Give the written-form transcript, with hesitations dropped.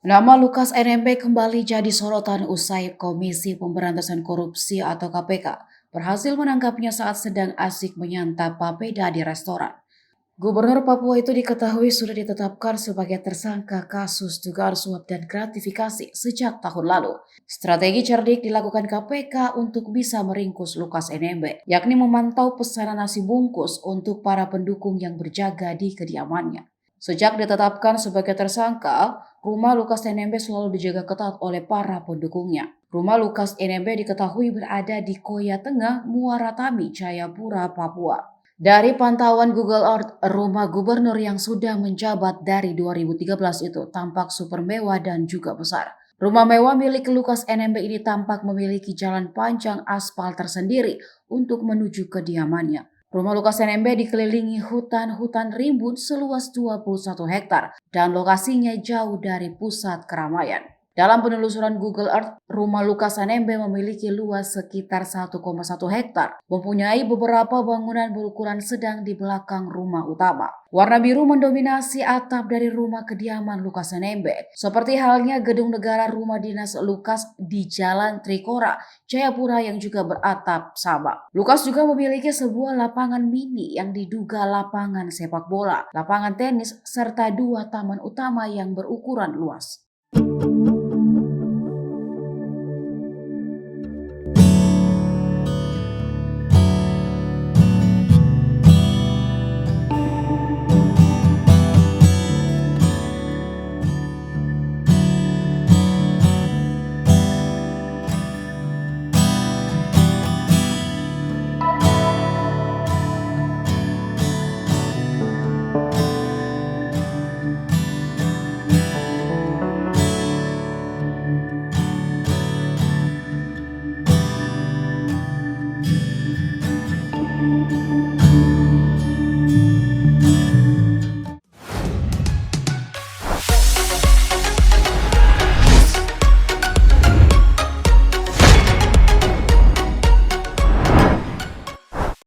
Nama Lukas NMB kembali jadi sorotan usai Komisi Pemberantasan Korupsi atau KPK berhasil menangkapnya saat sedang asik menyantap papeda di restoran. Gubernur Papua itu diketahui sudah ditetapkan sebagai tersangka kasus dugaan suap dan gratifikasi sejak tahun lalu. Strategi cerdik dilakukan KPK untuk bisa meringkus Lukas NMB, yakni memantau pesanan nasi bungkus untuk para pendukung yang berjaga di kediamannya. Sejak ditetapkan sebagai tersangka, rumah Lukas NMB selalu dijaga ketat oleh para pendukungnya. Rumah Lukas NMB diketahui berada di Koya Tengah, Muara Tami, Jayapura, Papua. Dari pantauan Google Earth, rumah gubernur yang sudah menjabat dari 2013 itu tampak super mewah dan juga besar. Rumah mewah milik Lukas NMB ini tampak memiliki jalan panjang aspal tersendiri untuk menuju kediamannya. Rumah Lukas NMB dikelilingi hutan-hutan rimbun seluas 21 hektar dan lokasinya jauh dari pusat keramaian. Dalam penelusuran Google Earth, rumah Lukas NMB memiliki luas sekitar 1,1 hektar, mempunyai beberapa bangunan berukuran sedang di belakang rumah utama. Warna biru mendominasi atap dari rumah kediaman Lukas NMB, seperti halnya gedung negara rumah dinas Lukas di Jalan Trikora, Jayapura yang juga beratap sama. Lukas juga memiliki sebuah lapangan mini yang diduga lapangan sepak bola, lapangan tenis, serta dua taman utama yang berukuran luas.